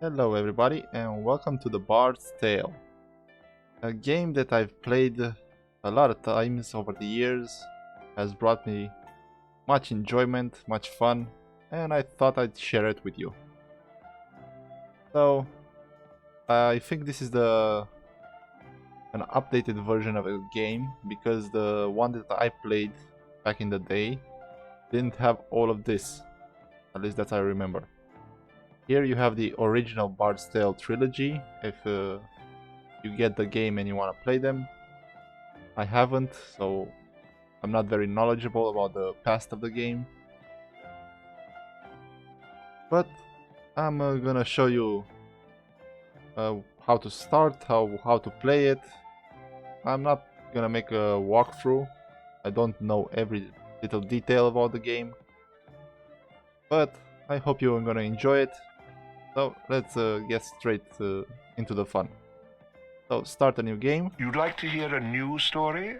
Hello everybody and welcome to the Bard's Tale, a game that I've played a lot of times over the years, has brought me much enjoyment, much fun, and I thought I'd share it with you. So, I think this is an updated version of a game, because the one that I played back in the day didn't have all of this, at least that I remember. Here you have the original Bard's Tale trilogy, if you get the game and you want to play them. I haven't, so I'm not very knowledgeable about the past of the game. But I'm gonna show you how to start, how to play it. I'm not gonna make a walkthrough. I don't know every little detail about the game. But I hope you're gonna enjoy it. So let's get straight into the fun. So start a new game. You'd like to hear a new story?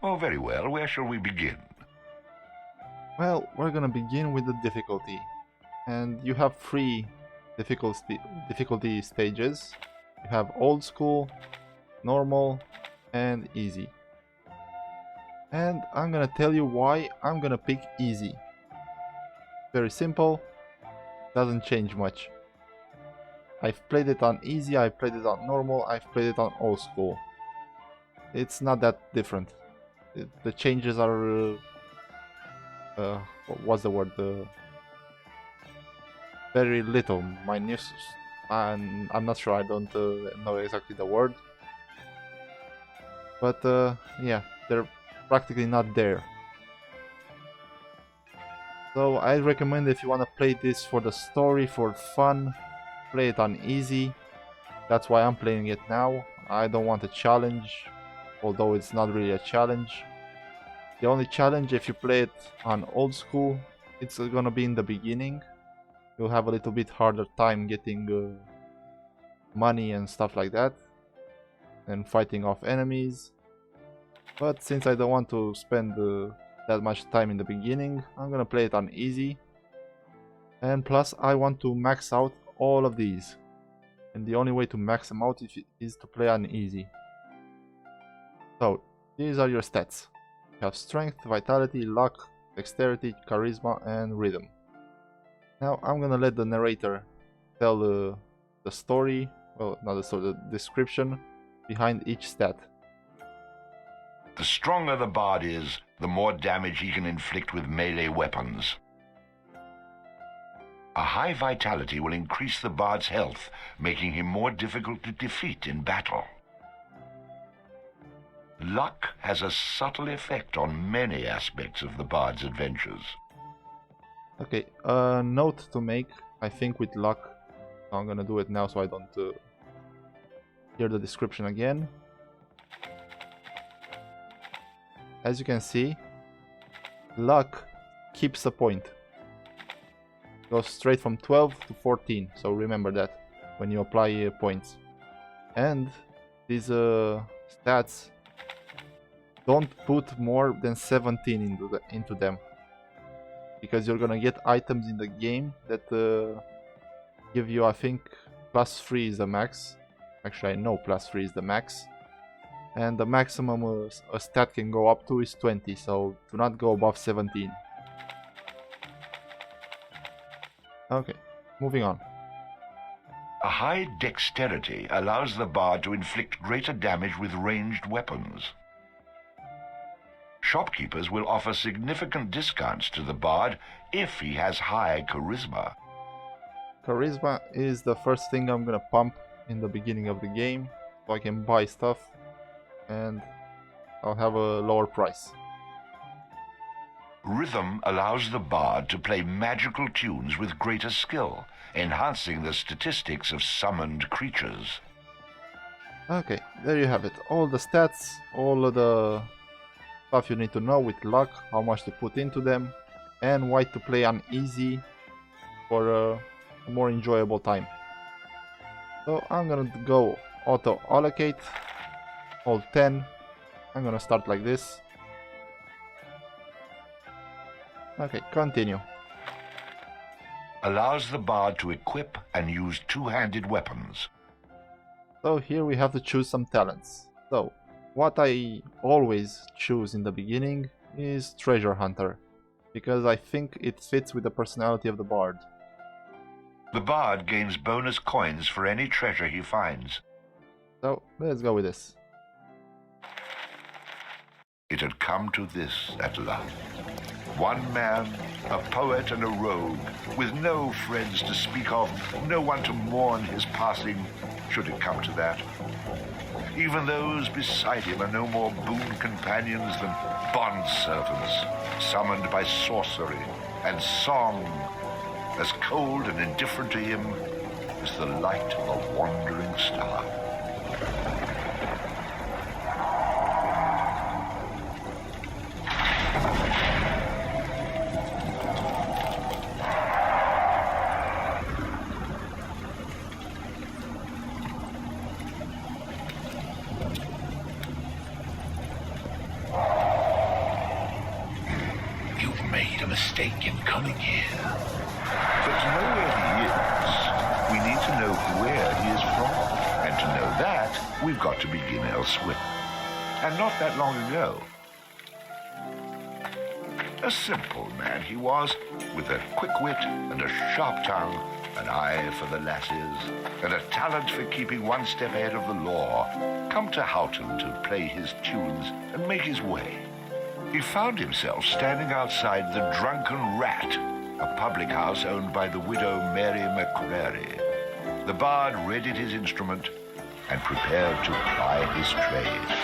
Oh, very well. Where shall we begin? Well, we're gonna begin with the difficulty. And you have three difficulty stages. You have old school, normal, and easy. And I'm gonna tell you why I'm gonna pick easy. Very simple, doesn't change much. I've played it on easy, I've played it on normal, I've played it on old school. It's not that different. The changes are... what's the word? Very little, minute. I'm not sure, I don't know exactly the word. But yeah, they're practically not there. So I recommend, if you want to play this for the story, for fun, play it on easy. That's why I'm playing it now. I don't want a challenge, although it's not really a challenge. The only challenge, if you play it on old school, it's gonna be in the beginning. You'll have a little bit harder time getting money and stuff like that, and fighting off enemies. But since I don't want to spend that much time in the beginning, I'm gonna play it on easy. And plus I want to max out all of these, and the only way to max them out is to play on easy. So these are your stats. You have strength, vitality, luck, dexterity, charisma, and rhythm. Now I'm gonna let the narrator tell the story, well, not the story, the description behind each stat. The stronger the bard is, the more damage he can inflict with melee weapons. A high vitality will increase the bard's health, making him more difficult to defeat in battle. Luck has a subtle effect on many aspects of the bard's adventures. Okay, a note to make, I think, with luck. I'm gonna do it now so I don't hear the description again. As you can see, luck keeps a point. Goes straight from 12 to 14, so remember that when you apply points. And these stats, don't put more than 17 into them, because you're gonna get items in the game that give you, I think, +3 is the max. Actually, I know +3 is the max. And the maximum a stat can go up to is 20, so do not go above 17. Okay, moving on. A high dexterity allows the bard to inflict greater damage with ranged weapons. Shopkeepers will offer significant discounts to the bard if he has high charisma. Charisma is the first thing I'm gonna pump in the beginning of the game, so I can buy stuff and I'll have a lower price. Rhythm allows the bard to play magical tunes with greater skill, enhancing the statistics of summoned creatures. Okay, there you have it. All the stats, all of the stuff you need to know with luck, how much to put into them, and why to play on easy for a more enjoyable time. So I'm gonna go auto allocate, hold 10. I'm gonna start like this. Okay, continue. Allows the bard to equip and use two-handed weapons. So here we have to choose some talents. So, what I always choose in the beginning is Treasure Hunter, because I think it fits with the personality of the bard. The bard gains bonus coins for any treasure he finds. So, let's go with this. It had come to this at last. One man, a poet and a rogue, with no friends to speak of, no one to mourn his passing, should it come to that. Even those beside him are no more boon companions than bond-servants, summoned by sorcery and song, as cold and indifferent to him as the light of a wandering star. Made a mistake in coming here. But to know where he is, we need to know where he is from. And to know that, we've got to begin elsewhere. And not that long ago. A simple man he was, with a quick wit and a sharp tongue, an eye for the lasses, and a talent for keeping one step ahead of the law, come to Houghton to play his tunes and make his way. He found himself standing outside the Drunken Rat, a public house owned by the widow Mary McCrary. The bard readied his instrument and prepared to ply his trade.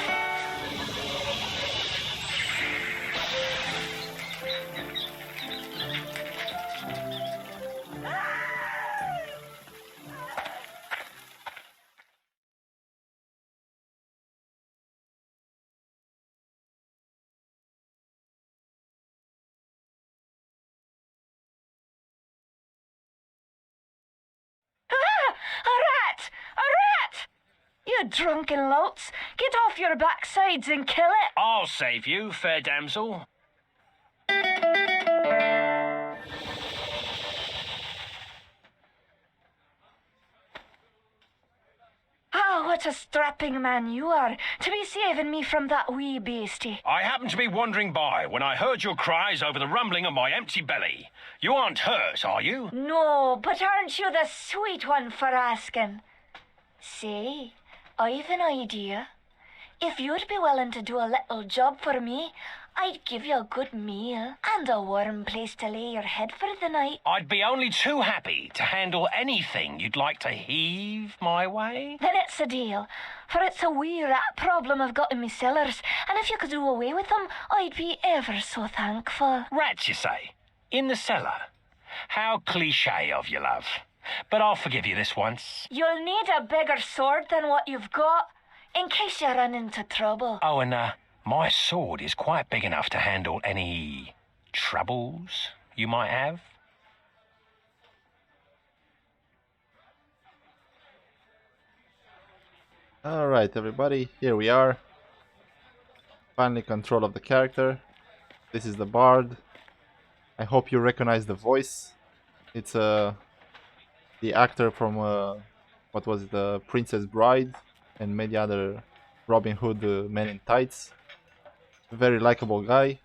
You drunken louts! Get off your backsides and kill it! I'll save you, fair damsel. Ah, what a strapping man you are, to be saving me from that wee beastie. I happened to be wandering by when I heard your cries over the rumbling of my empty belly. You aren't hurt, are you? No, but aren't you the sweet one for asking? Say, I've an idea. If you'd be willing to do a little job for me, I'd give you a good meal and a warm place to lay your head for the night. I'd be only too happy to handle anything you'd like to heave my way. Then it's a deal, for it's a wee rat problem I've got in me cellars, and if you could do away with them, I'd be ever so thankful. Rats, you say? In the cellar? How cliché of you, love. But I'll forgive you this once. You'll need a bigger sword than what you've got, in case you run into trouble. Oh, and my sword is quite big enough to handle any troubles you might have. Alright everybody, here we are. Finally control of the character. This is the bard. I hope you recognize the voice. It's the actor from what was it, the Princess Bride and many other Robin Hood Men in Tights. Very likable guy.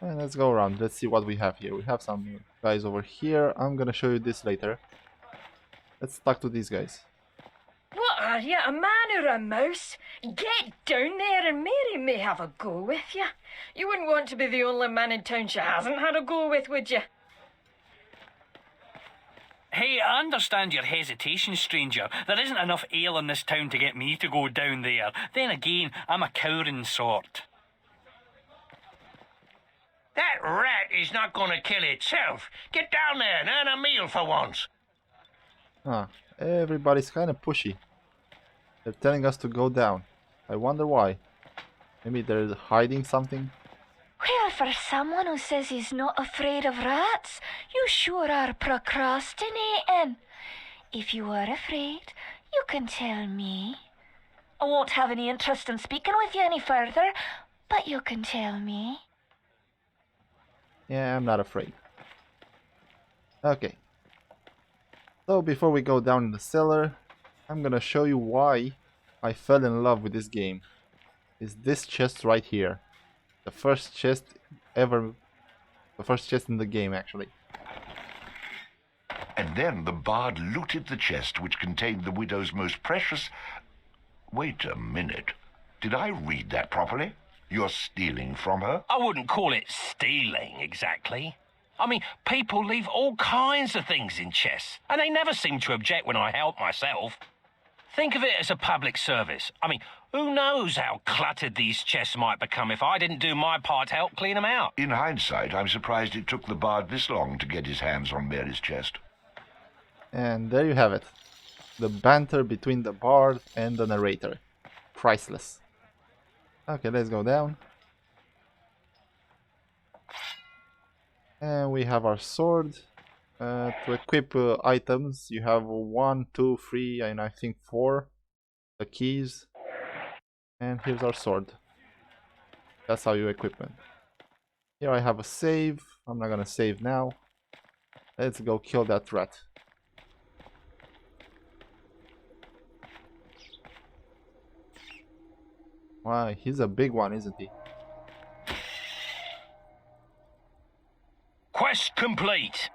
And let's go around. Let's see what we have here. We have some guys over here. I'm gonna show you this later. Let's talk to these guys. What are you, a man or a mouse? Get down there and Mary may have a go with you. You wouldn't want to be the only man in town she hasn't had a go with, would you? Hey, I understand your hesitation, stranger. There isn't enough ale in this town to get me to go down there. Then again, I'm a cowering sort. That rat is not going to kill itself. Get down there and earn a meal for once. Ah, everybody's kind of pushy. They're telling us to go down. I wonder why. Maybe they're hiding something? Well, for someone who says he's not afraid of rats, you sure are procrastinating. If you are afraid, you can tell me. I won't have any interest in speaking with you any further, but you can tell me. Yeah, I'm not afraid. Okay. So before we go down in the cellar, I'm gonna show you why I fell in love with this game. Is this chest right here. The first chest ever... The first chest in the game, actually. And then the bard looted the chest which contained the widow's most precious... Wait a minute. Did I read that properly? You're stealing from her? I wouldn't call it stealing, exactly. I mean, people leave all kinds of things in chests, and they never seem to object when I help myself. Think of it as a public service. I mean, who knows how cluttered these chests might become if I didn't do my part to help clean them out. In hindsight, I'm surprised it took the bard this long to get his hands on Mary's chest. And there you have it. The banter between the bard and the narrator. Priceless. Okay, let's go down. And we have our sword. To equip items, you have 1, 2, 3, and I think 4 the keys. And here's our sword. That's how you equip it. Here I have a save. I'm not gonna save now. Let's go kill that rat. Wow, he's a big one, isn't he? Quest complete.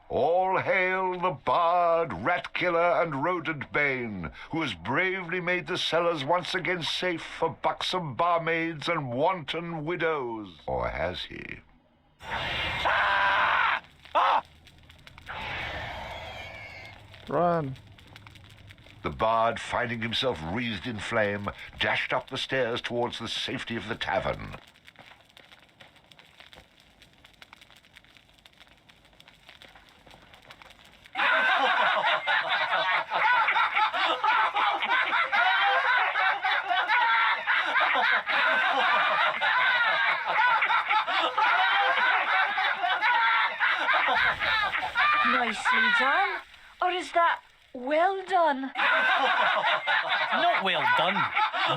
All hail the bard, rat killer, and rodent bane, who has bravely made the cellars once again safe for buxom barmaids and wanton widows. Or has he? Ah! Ah! Run! The bard, finding himself wreathed in flame, dashed up the stairs towards the safety of the tavern. Nicely done. Or is that well done? Not well done.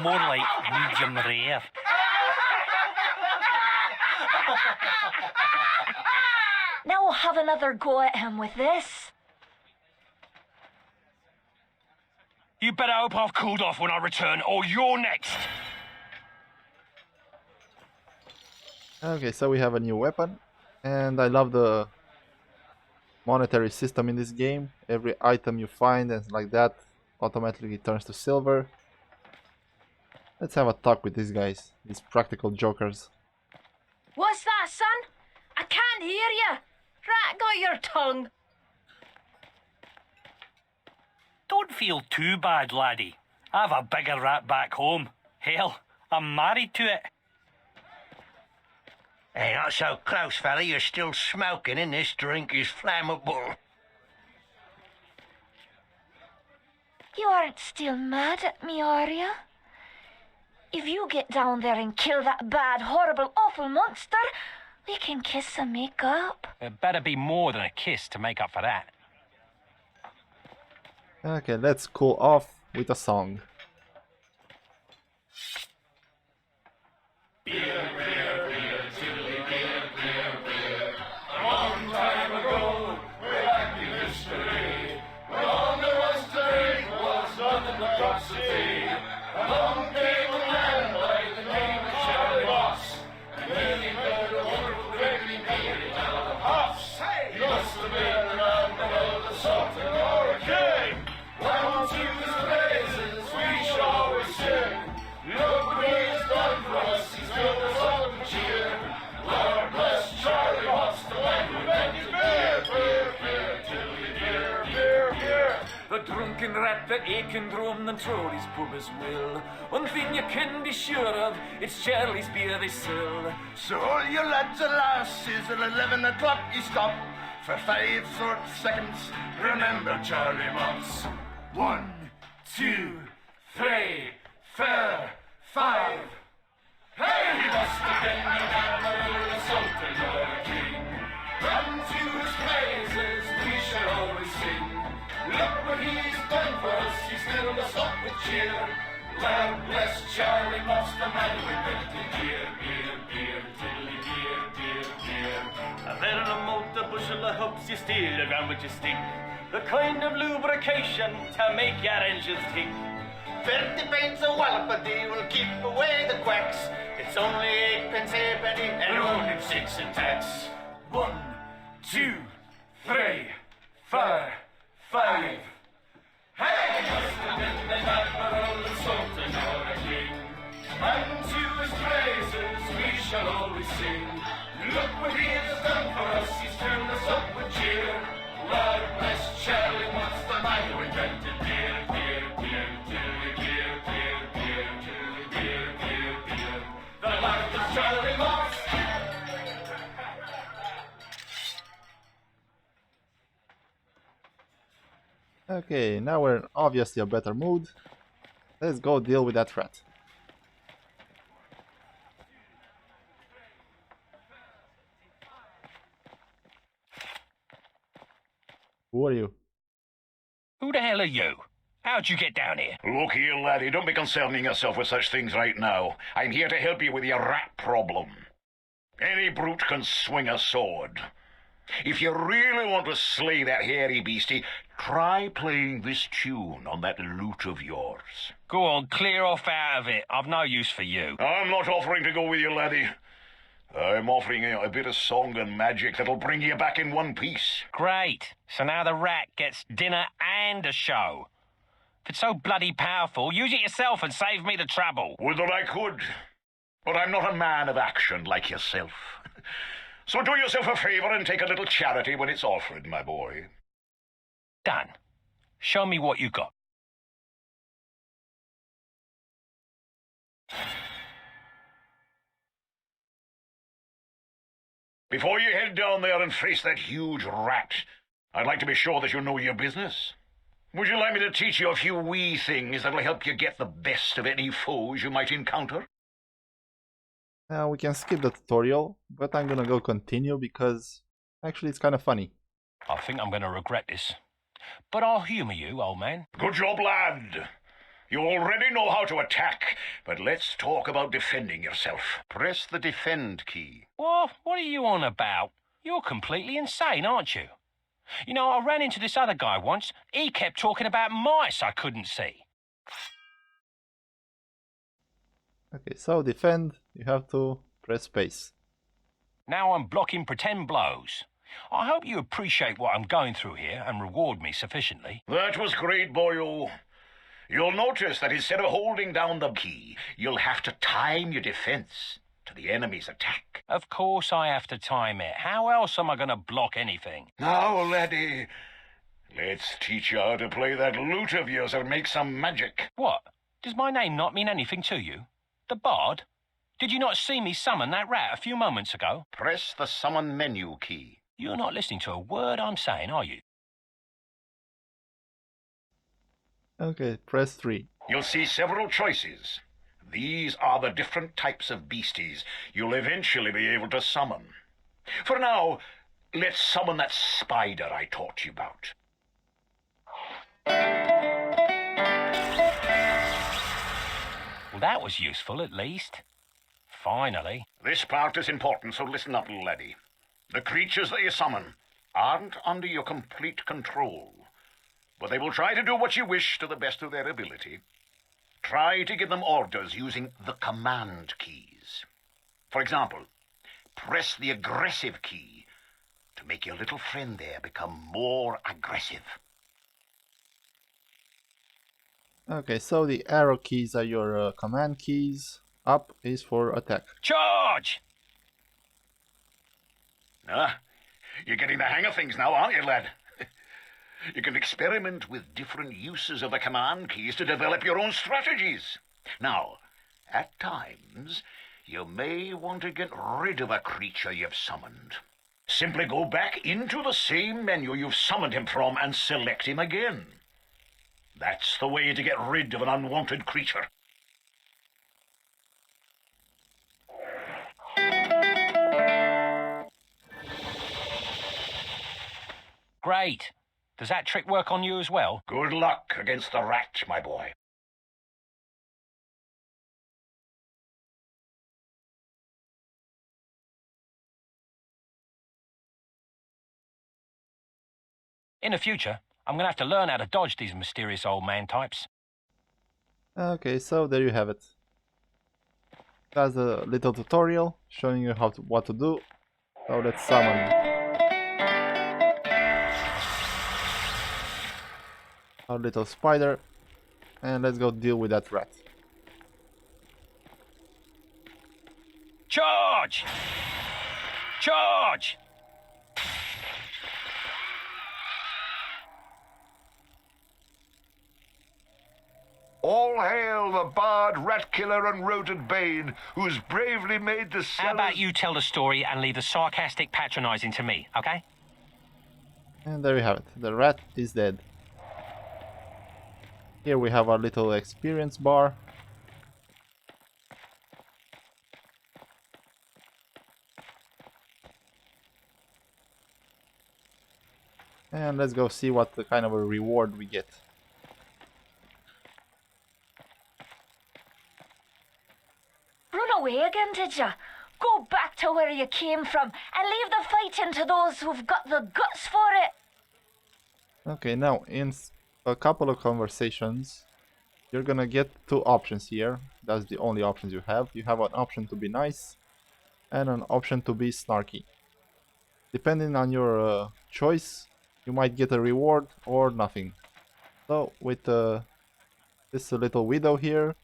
More like medium rare. Now we'll have another go at him with this. You better hope I've cooled off when I return, or you're next. Okay, so we have a new weapon. And I love the monetary system in this game. Every item you find and like that automatically turns to silver. Let's have a talk with these guys, these practical jokers. What's that, son? I can't hear you. Rat got your tongue. Don't feel too bad, laddie. I've a bigger rat back home. Hell, I'm married to it. Hey, not so close, fella. You're still smoking, and this drink is flammable. You aren't still mad at me, are you? If you get down there and kill that bad, horrible, awful monster, we can kiss and make up. It better be more than a kiss to make up for that. Okay, let's cool off with a song. Drunken rat that aching drum and throw his pub as will. One thing you can be sure of, it's Charlie's beer they sell. So all you lads and lasses at 11 o'clock you stop for 5 short seconds. Remember Charlie Moss. 1, 2, 3, 4, 5. Hey, he must have been an animal, a sultan or a king. Run to his praises, we shall always sing. Look what he's done for us, he's filled us up with cheer. Lord bless Charlie Moss, the man who invented beer, beer, beer, tiddly beer, beer, beer. pumps you steer around with your stick. The kind of lubrication to make your engines tick. 50 pence a wallop a day will keep away the quacks. It's only 8 pence halfpenny and only 6 in tax. 1, 2, 3, 4, 5. Hey! Must have been the admiral and sultan or a king, and to his praises we shall always sing. Look what he has done for us, he's turned us up with cheer. Lord bless Charlie, what's the man who invented beer, beer, beer, beer, beer, beer, beer, beer, beer, beer, beer. The Lord of Charlie Watts. Okay, now we're in obviously a better mood. Let's go deal with that threat. Who are you? Who the hell are you? How'd you get down here? Look here, laddie, don't be concerning yourself with such things right now. I'm here to help you with your rat problem. Any brute can swing a sword. If you really want to slay that hairy beastie, try playing this tune on that lute of yours. Go on, clear off out of it. I've no use for you. I'm not offering to go with you, laddie. I'm offering you a bit of song and magic that'll bring you back in one piece. Great. So now the rat gets dinner and a show. If it's so bloody powerful, use it yourself and save me the trouble. Would that I could. But I'm not a man of action like yourself. So do yourself a favor and take a little charity when it's offered, my boy. Done. Show me what you got. Before you head down there and face that huge rat, I'd like to be sure that you know your business. Would you like me to teach you a few wee things that'll help you get the best of any foes you might encounter? Now we can skip the tutorial, but I'm gonna go continue because actually it's kind of funny. I think I'm going to regret this. But I'll humour you, old man. Good job, lad. You already know how to attack, but let's talk about defending yourself. Press the defend key. What are you on about? You're completely insane, aren't you? You know, I ran into this other guy once. He kept talking about mice I couldn't see. Okay, so defend, you have to press space. Now I'm blocking pretend blows. I hope you appreciate what I'm going through here and reward me sufficiently. That was great, boyo. You'll notice that instead of holding down the key, you'll have to time your defense to the enemy's attack. Of course I have to time it. How else am I going to block anything? Now, laddie, let's teach you how to play that lute of yours and make some magic. What? Does my name not mean anything to you? The Bard? Did you not see me summon that rat a few moments ago? Press the summon menu key. You're not listening to a word I'm saying, are you? Okay, press 3. You'll see several choices. These are the different types of beasties you'll eventually be able to summon. For now, let's summon that spider I taught you about. Well, that was useful, at least. Finally. This part is important, so listen up, laddie. The creatures that you summon aren't under your complete control, but they will try to do what you wish to the best of their ability. Try to give them orders using the command keys. For example, press the aggressive key to make your little friend there become more aggressive. Okay, so the arrow keys are your command keys. Up is for attack. Charge! You're getting the hang of things now, aren't you, lad? You can experiment with different uses of the command keys to develop your own strategies. Now, at times, you may want to get rid of a creature you've summoned. Simply go back into the same menu you've summoned him from and select him again. That's the way to get rid of an unwanted creature. Great. Does that trick work on you as well? Good luck against the rat, my boy. In the future, I'm going to have to learn how to dodge these mysterious old man types. Okay, so there you have it. That's a little tutorial showing you what to do. So let's summon our little spider and let's go deal with that rat. Charge! Charge! All hail the bard, rat killer, and rodent bane, who's bravely made the How about you tell the story and leave the sarcastic patronizing to me, okay? And there you have it. The rat is dead. Here we have our little experience bar. And let's go see what the kind of a reward we get. Run away again, did ya? Go back to where you came from and leave the fighting to those who've got the guts for it. Okay, now in a couple of conversations, you're gonna get two options here. That's the only options you have. You have an option to be nice and an option to be snarky. Depending on your choice, you might get a reward or nothing. So with this little widow here,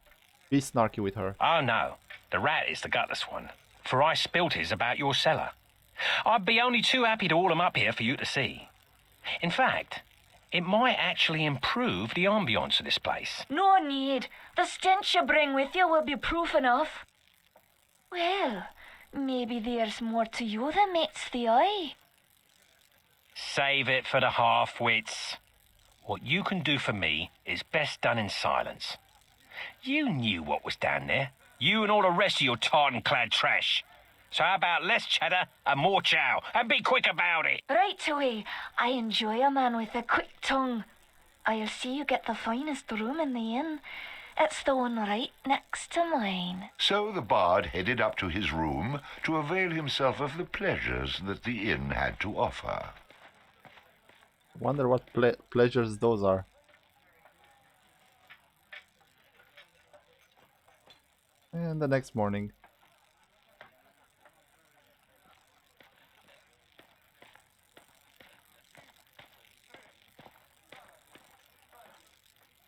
be snarky with her. Oh no, the rat is the gutless one, for I spilt his about your cellar. I'd be only too happy to haul him up here for you to see. In fact, it might actually improve the ambience of this place. No need. The stench you bring with you will be proof enough. Well, maybe there's more to you than meets the eye. Save it for the half-wits. What you can do for me is best done in silence. You knew what was down there. You and all the rest of your tartan-clad trash. So how about less chatter and more chow, and be quick about it. Right away. I enjoy a man with a quick tongue. I'll see you get the finest room in the inn. It's the one right next to mine. So the bard headed up to his room to avail himself of the pleasures that the inn had to offer. Wonder what pleasures those are. And the next morning.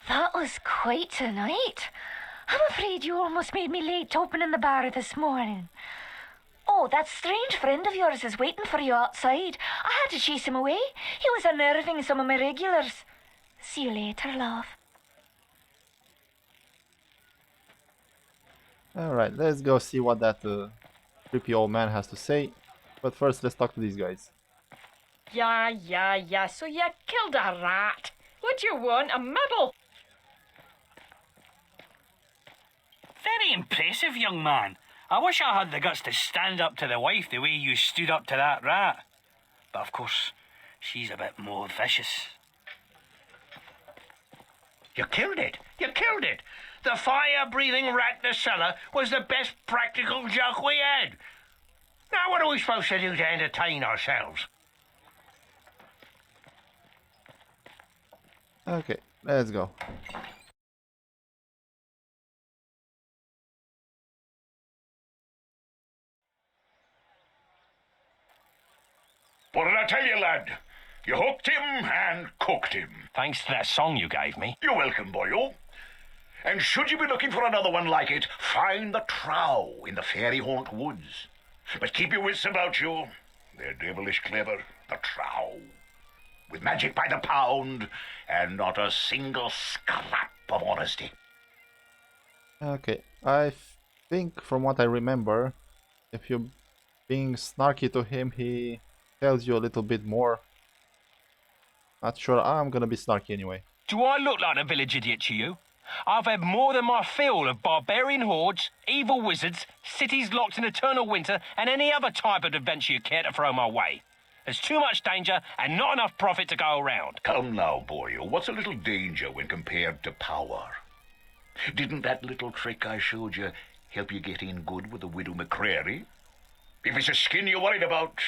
That was quite a night. I'm afraid you almost made me late opening the bar this morning. Oh, that strange friend of yours is waiting for you outside. I had to chase him away. He was unnerving some of my regulars. See you later, love. Alright, let's go see what that creepy old man has to say. But first, let's talk to these guys. Yeah, so you killed a rat. What do you want, a medal? Very impressive, young man. I wish I had the guts to stand up to the wife the way you stood up to that rat. But of course, she's a bit more vicious. You killed it. You killed it. The fire-breathing rat in the cellar was the best practical joke we had. Now what are we supposed to do to entertain ourselves? Okay, let's go. What did I tell you, lad? You hooked him and cooked him. Thanks to that song you gave me. You're welcome, boyo. And should you be looking for another one like it, find the trow in the fairy haunt woods. But keep your wits about you. They're devilish clever, the trow. With magic by the pound, and not a single scrap of honesty. Okay, I think from what I remember, if you're being snarky to him, he tells you a little bit more. Not sure I'm gonna be snarky anyway. Do I look like a village idiot to you? I've had more than my fill of barbarian hordes, evil wizards, cities locked in eternal winter, and any other type of adventure you care to throw my way. There's too much danger and not enough profit to go around. Come now, boyo. What's a little danger when compared to power? Didn't that little trick I showed you help you get in good with the widow McCrary? If it's a skin you're worried about,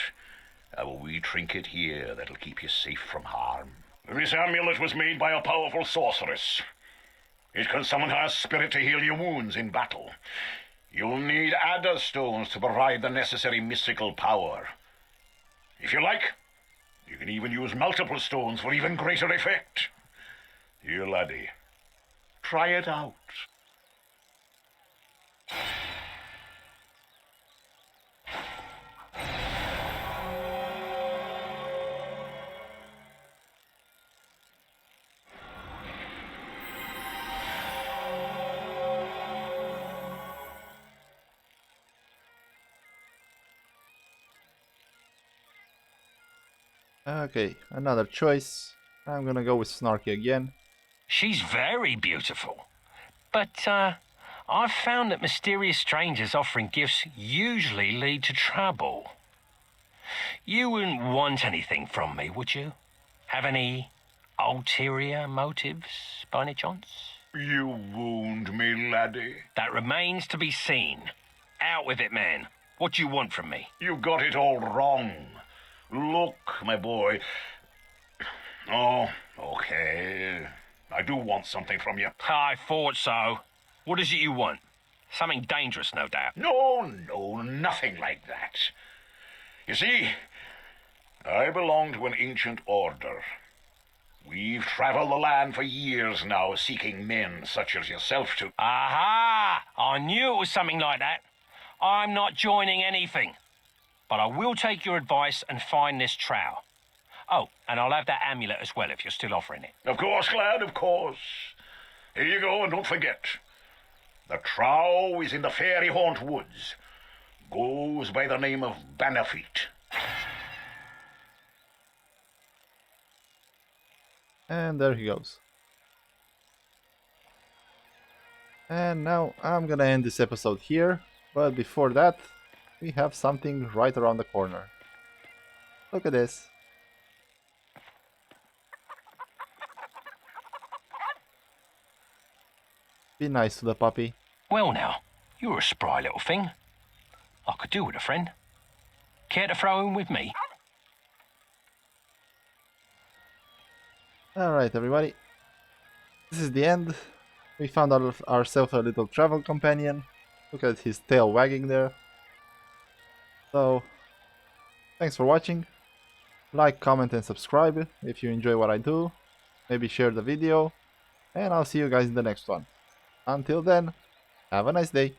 I have a wee trinket here that'll keep you safe from harm. This amulet was made by a powerful sorceress. It can summon her spirit to heal your wounds in battle. You'll need adder stones to provide the necessary mystical power. If you like, you can even use multiple stones for even greater effect. Here, laddie, try it out. Okay, another choice. I'm gonna go with Snarky again. She's very beautiful. But, I've found that mysterious strangers offering gifts usually lead to trouble. You wouldn't want anything from me, would you? Have any ulterior motives, by any chance? You wound me, laddie. That remains to be seen. Out with it, man. What do you want from me? You got it all wrong. Look, my boy. Oh, okay. I do want something from you. I thought so. What is it you want? Something dangerous, no doubt. No, nothing like that. You see, I belong to an ancient order. We've traveled the land for years now, seeking men such as yourself to... Aha! I knew it was something like that. I'm not joining anything. But I will take your advice and find this trowel. Oh, and I'll have that amulet as well if you're still offering it. Of course, lad, of course. Here you go, and don't forget. The trow is in the fairy haunt woods. Goes by the name of Bannerfeet. And there he goes. And now I'm gonna end this episode here, but before that, we have something right around the corner. Look at this. Be nice to the puppy. Well now, you're a spry little thing. I could do with a friend. Care to throw in with me? Alright everybody, this is the end. We found ourselves a little travel companion. Look at his tail wagging there. So, thanks for watching. Like, comment and subscribe if you enjoy what I do. Maybe share the video. And I'll see you guys in the next one. Until then, have a nice day.